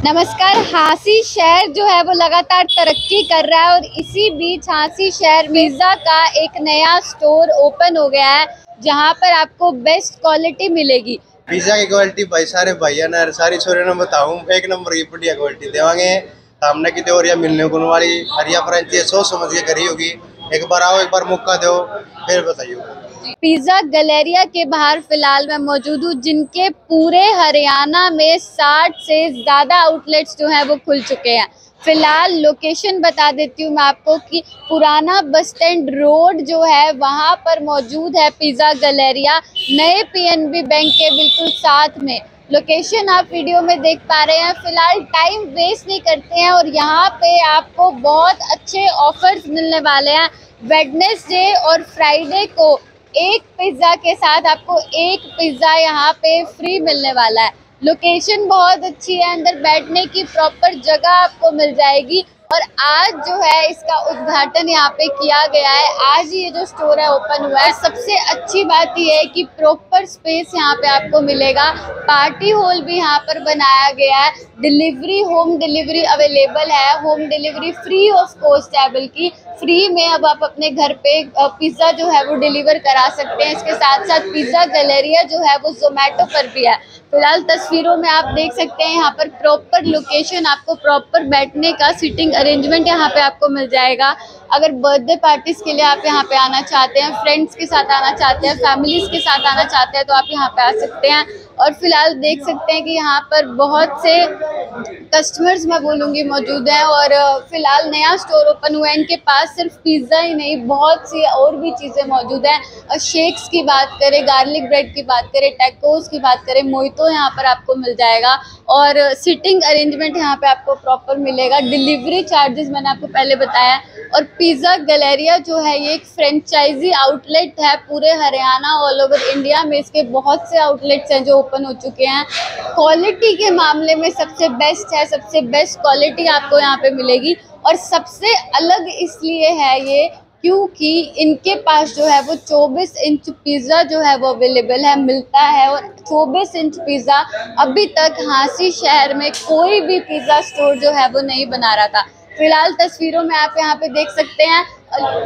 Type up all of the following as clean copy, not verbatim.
नमस्कार। हांसी शहर जो है वो लगातार तरक्की कर रहा है और इसी बीच हांसी शहर पिज्ज़ा का एक नया स्टोर ओपन हो गया है जहां पर आपको बेस्ट क्वालिटी मिलेगी। पिज्जा की क्वालिटी भाई सारे भैया ने सारी छोरे ने बताऊं एक नंबर की बढ़िया क्वालिटी देवांगे। सामने की तो मिलने को वाली हरिया फ्रेंची सोच समझ के करी होगी। एक बार आओ, एक बार मौका दो, फिर बताइए। पिज्जा गैलेरिया के बाहर फिलहाल मैं मौजूद हूँ, जिनके पूरे हरियाणा में 60 से ज्यादा आउटलेट्स जो हैं वो खुल चुके हैं। फिलहाल लोकेशन बता देती हूँ मैं आपको कि पुराना बस स्टैंड रोड जो है वहाँ पर मौजूद है पिज्जा गैलेरिया, नए पीएनबी बैंक के बिल्कुल साथ में। लोकेशन आप वीडियो में देख पा रहे हैं। फिलहाल टाइम वेस्ट नहीं करते हैं और यहाँ पे आपको बहुत अच्छे ऑफर्स मिलने वाले हैं। वेडनेसडे और फ्राइडे को एक पिज्ज़ा के साथ आपको एक पिज्ज़ा यहाँ पे फ्री मिलने वाला है। लोकेशन बहुत अच्छी है, अंदर बैठने की प्रॉपर जगह आपको मिल जाएगी और आज जो है इसका उद्घाटन यहाँ पे किया गया है। आज ही ये जो स्टोर है ओपन हुआ है। सबसे अच्छी बात ये है कि प्रॉपर स्पेस यहाँ पे आपको मिलेगा। पार्टी हॉल भी यहाँ पर बनाया गया है। डिलीवरी, होम डिलीवरी अवेलेबल है। Home delivery free of cost है, बल्कि फ्री में अब आप अपने घर पे पिज्ज़ा जो है वो डिलीवर करा सकते हैं। इसके साथ साथ पिज्ज़ा गैलेरिया जो है वो जोमेटो पर भी है। फिलहाल तस्वीरों में आप देख सकते हैं यहाँ पर प्रॉपर लोकेशन, आपको प्रॉपर बैठने का सीटिंग अरेंजमेंट यहाँ पे आपको मिल जाएगा। अगर बर्थडे पार्टीज के लिए आप यहाँ पे आना चाहते हैं, फ्रेंड्स के साथ आना चाहते हैं, फैमिलीज के साथ आना चाहते हैं, तो आप यहाँ पे आ सकते हैं। और फिलहाल देख सकते हैं कि यहाँ पर बहुत से कस्टमर्स मैं बोलूँगी मौजूद हैं और फिलहाल नया स्टोर ओपन हुआ है। इनके पास सिर्फ पिज़्ज़ा ही नहीं, बहुत सी और भी चीज़ें मौजूद हैं। और शेक्स की बात करें, गार्लिक ब्रेड की बात करें, टैकोस की बात करें, मोहितो यहाँ पर आपको मिल जाएगा और सिटिंग अरेंजमेंट यहाँ पे आपको प्रॉपर मिलेगा। डिलीवरी चार्जेस मैंने आपको पहले बताया। और पिज़्ज़ा गैलेरिया जो है ये एक फ्रेंचाइजी आउटलेट है पूरे हरियाणा, ऑल ओवर इंडिया में इसके बहुत से आउटलेट्स हैं जो ओपन हो चुके हैं। क्वालिटी के मामले में सबसे बेस्ट है, सबसे बेस्ट क्वालिटी आपको यहाँ पे मिलेगी। और सबसे अलग इसलिए है ये क्योंकि इनके पास जो है वो 24 इंच पिज़्ज़ा जो है वो अवेलेबल है, मिलता है। और 24 इंच पिज़्ज़ा अभी तक हांसी शहर में कोई भी पिज़्ज़ा स्टोर जो है वो नहीं बना रहा था। फिलहाल तस्वीरों में आप यहाँ पे देख सकते हैं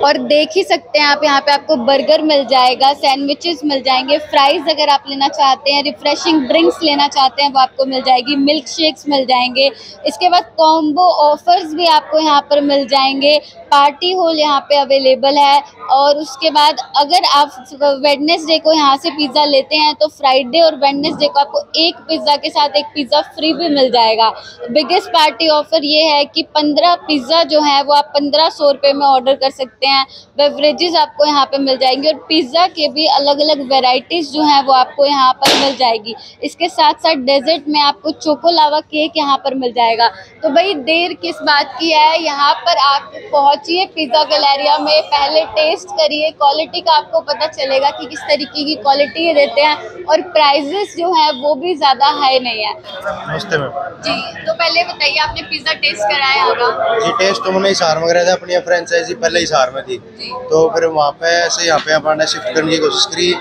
और देख ही सकते हैं आप, यहाँ पे आपको बर्गर मिल जाएगा, सैंडविचेस मिल जाएंगे, फ्राइज अगर आप लेना चाहते हैं, रिफ्रेशिंग ड्रिंक्स लेना चाहते हैं वो आपको मिल जाएगी, मिल्क शेक्स मिल जाएंगे। इसके बाद कॉम्बो ऑफर्स भी आपको यहाँ पर मिल जाएंगे। पार्टी हॉल यहाँ पे अवेलेबल है। और उसके बाद अगर आप वेडनेसडे को यहाँ से पिज़्ज़ा लेते हैं तो फ्राइडे और वेडनेसडे को आपको एक पिज़्ज़ा के साथ एक पिज़्ज़ा फ्री भी मिल जाएगा। बिगेस्ट पार्टी ऑफर ये है कि 15 पिज़्ज़ा जो है वो आप 1500 रुपये में ऑर्डर कर सकते हैं। बेवरेजेस आपको यहाँ पे मिल जाएंगी और पिज़्ज़ा के भी अलग अलग वेराइटीज़ जो हैं वो आपको यहाँ पर मिल जाएगी। इसके साथ साथ डेजर्ट में आपको चोको लावा केक यहाँ पर मिल जाएगा। तो भाई देर किस बात की है, यहाँ पर आप पहुँचिए पिज़्ज़ा गैलेरिया में, पहले टेस्ट करिए, क्वालिटी का आपको पता चलेगा कि किस तरीके की क्वालिटी ये देते हैं और प्राइजेस जो है वो भी ज़्यादा हाई नहीं है। नमस्ते मैम जी, तो पहले बताइए आपने पिज़्ज़ा टेस्ट कराया होगा? जी, टेस्ट तो मैंने हिसार में कराया था। अपनी फ्रेंचाइजी पहले हिसार में थी, तो फिर वहाँ पे से यहाँ पे अपना शिफ्ट करने की कोशिश करी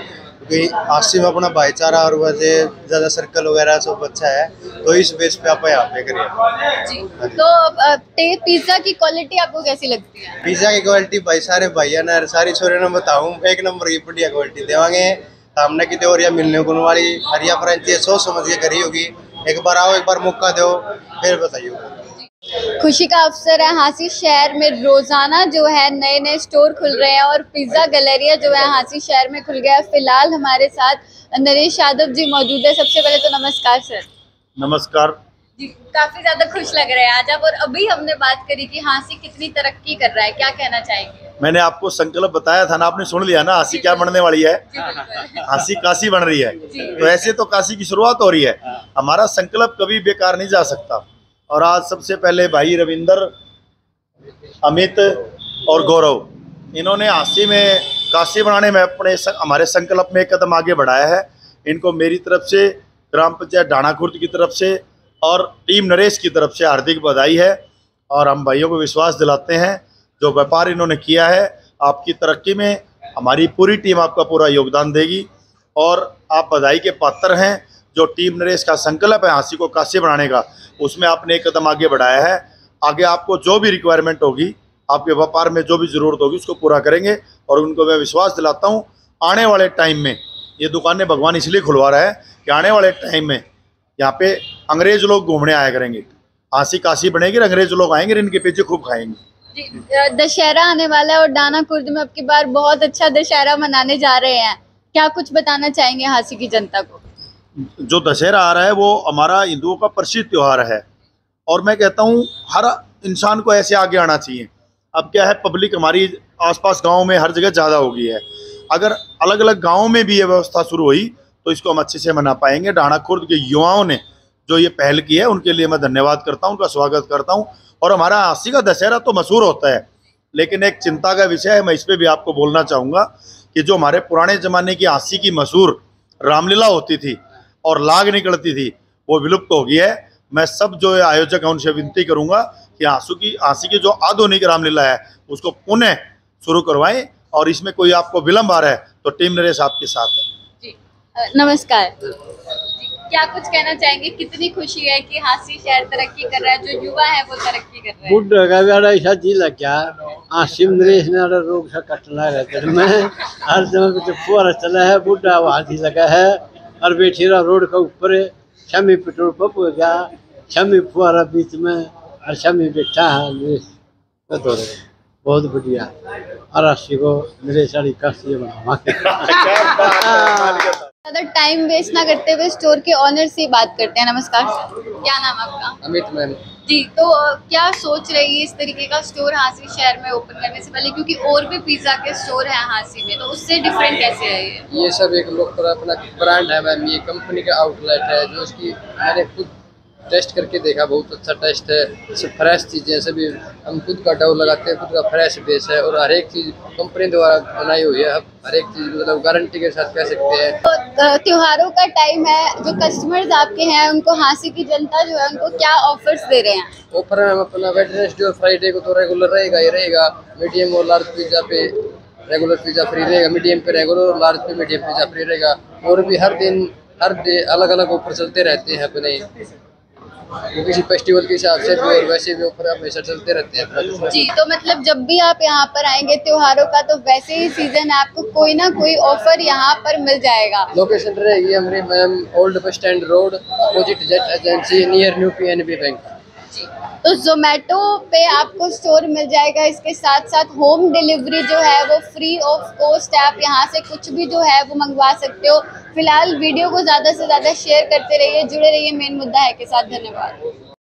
क्योंकि आसी में अपना भाईचारा और वैसे ज़्यादा सर्कल वगैरह सब अच्छा है, तो इस बेस पे आप यहाँ पे करिए। जी, तो पिज़्ज़ा की क्वालिटी आपको कैसी लगती है? पिज्जा की क्वालिटी भाई सारे भैया ने सारी छोरे ने बताऊं एक नंबर की बढ़िया क्वालिटी देवांगे। सामने की तो मिलने को वाली हरिया फ्रेंची सोच समझ के करी होगी। एक बार आओ, एक बार मौका दो, फिर बताइए। खुशी का अवसर है, हांसी शहर में रोजाना जो है नए नए स्टोर खुल रहे हैं और पिज़्ज़ा गैलेरिया जो है हांसी शहर में खुल गया है। फिलहाल हमारे साथ नरेश यादव जी मौजूद है। सबसे पहले तो नमस्कार सर। नमस्कार जी, काफी ज्यादा खुश लग रहे हैं आज आप। और अभी हमने बात करी कि हांसी कितनी तरक्की कर रहा है, क्या कहना चाहेंगे? मैंने आपको संकल्प बताया था ना, आपने सुन लिया ना, हांसी क्या बनने वाली है। हांसी काशी बन रही है, तो ऐसे तो काशी की शुरुआत हो रही है। हमारा संकल्प कभी बेकार नहीं जा सकता। और आज सबसे पहले भाई रविंदर, अमित और गौरव, इन्होंने हांसी में काशी बनाने में अपने हमारे संकल्प में एक कदम आगे बढ़ाया है। इनको मेरी तरफ से, ग्राम पंचायत ढाणा खुर्द की तरफ से और टीम नरेश की तरफ से हार्दिक बधाई है। और हम भाइयों को विश्वास दिलाते हैं जो व्यापार इन्होंने किया है, आपकी तरक्की में हमारी पूरी टीम आपका पूरा योगदान देगी और आप बधाई के पात्र हैं। जो टीम नरेश का संकल्प है हांसी को काशी बनाने का, उसमें आपने एक कदम आगे बढ़ाया है। आगे आपको जो भी रिक्वायरमेंट होगी, आपके व्यापार में जो भी ज़रूरत होगी उसको पूरा करेंगे। और उनको मैं विश्वास दिलाता हूँ आने वाले टाइम में, ये दुकानें भगवान इसलिए खुलवा रहा है कि आने वाले टाइम में यहाँ पे अंग्रेज लोग घूमने आया करेंगे। हांसी काशी बनेगी, अंग्रेज लोग आएंगे, इनके पीछे खूब खाएंगे। दशहरा आने वाला है और दाना कुर्द में अब की बार बहुत अच्छा दशहरा मनाने जा रहे हैं, क्या कुछ बताना चाहेंगे हांसी की जनता को? जो दशहरा आ रहा है वो हमारा हिंदुओं का प्रसिद्ध त्यौहार है और मैं कहता हूँ हर इंसान को ऐसे आगे आना चाहिए। अब क्या है, पब्लिक हमारी आसपास गाँव में हर जगह ज़्यादा हो गई है। अगर अलग अलग गाँव में भी ये व्यवस्था शुरू हुई तो इसको हम अच्छे से मना पाएंगे। डाणा खुर्द के युवाओं ने जो ये पहल की है उनके लिए मैं धन्यवाद करता हूँ, उनका स्वागत करता हूँ। और हमारा हांसी का दशहरा तो मशहूर होता है, लेकिन एक चिंता का विषय है, मैं इस पर भी आपको बोलना चाहूँगा कि जो हमारे पुराने ज़माने की हांसी की मशहूर रामलीला होती थी और लाग निकलती थी, वो विलुप्त हो गई है। मैं सब जो आयोजक हैं उनसे विनती करूँगा कि हांसी की जो आधुनिक रामलीला है उसको पुनः शुरू करवाएं और इसमें कोई आपको विलम्ब आ रहा है तो टीम नरेश आपके साथ है। जी नमस्कार जी, क्या कुछ कहना चाहेंगे? कितनी खुशी है कि हांसी शहर तरक्की कर रहा है, जो युवा है वो तरक्की कर रहे हैं। बुढ़ का बेड़ा ऐसा जी लग गया हांसी नरेश ने रोग सा कटना रहता है। मैं हर जगह तो फुहारा चला है, बुढ़ा हाथी लगा है और बैठी रहा रोड के ऊपर, शमी पेट्रोल पंप हो गया, शमी फुहारा बीच में और शमी बैठा है नरेश तो बहुत बढ़िया। और हांसी को नरेश वाली काशी बनावांगे। ज्यादा टाइम वेस्ट ना करते हुए स्टोर के ऑनर से बात करते हैं। नमस्कार सर, क्या नाम है आपका? अमित मैम जी, तो क्या सोच रही है इस तरीके का स्टोर हांसी शहर में ओपन करने से पहले, क्योंकि और भी पिज्जा के स्टोर हैं हांसी में, तो उससे डिफरेंट कैसे है ये सब एक लोग पर अपना ब्रांड है मैम, ये कंपनी का आउटलेट है जो इसकी मैंने खुद टेस्ट करके देखा, बहुत अच्छा टेस्ट है। सब फ्रेश चीज़ें सभी हम खुद का डो लगाते हैं, खुद का फ्रेश बेस है और हर एक चीज़ कंपनी द्वारा बनाई हुई है। अब हर एक चीज़ मतलब गारंटी के साथ कह सकते हैं। तो त्योहारों का टाइम है, जो कस्टमर्स आपके हैं उनको हांसी की जनता जो है उनको क्या ऑफर्स दे रहे हैं? ऑफर में हम अपना वेडनेसडे और फ्राइडे को तो रेगुलर रहेगा ही रहेगा। मीडियम और लार्ज पिज्ज़ा पे रेगुलर पिज्ज़ा फ्री रहेगा, मीडियम पे रेगुलर और लार्ज पे मीडियम पिज्ज़ा फ्री रहेगा। और भी हर दिन हर डे अलग अलग ऑफर चलते रहते हैं अपने, वो किसी फेस्टिवल के हिसाब से भी और वैसे भी ऑफर हमेशा चलते रहते हैं। जी, तो मतलब जब भी आप यहाँ पर आएंगे त्योहारों का, तो वैसे ही सीजन है, आपको कोई ना कोई ऑफर यहाँ पर मिल जाएगा। लोकेशन रहेगी हमारी ma'am old bus stand road, opposite jet agency, near new PNB bank. जी, तो जोमेटो पे आपको स्टोर मिल जाएगा, इसके साथ साथ होम डिलीवरी जो है वो फ्री ऑफ कॉस्ट है। आप यहाँ से कुछ भी जो है वो मंगवा सकते हो। फिलहाल वीडियो को ज़्यादा से ज़्यादा शेयर करते रहिए, जुड़े रहिए मेन मुद्दा है के साथ। धन्यवाद।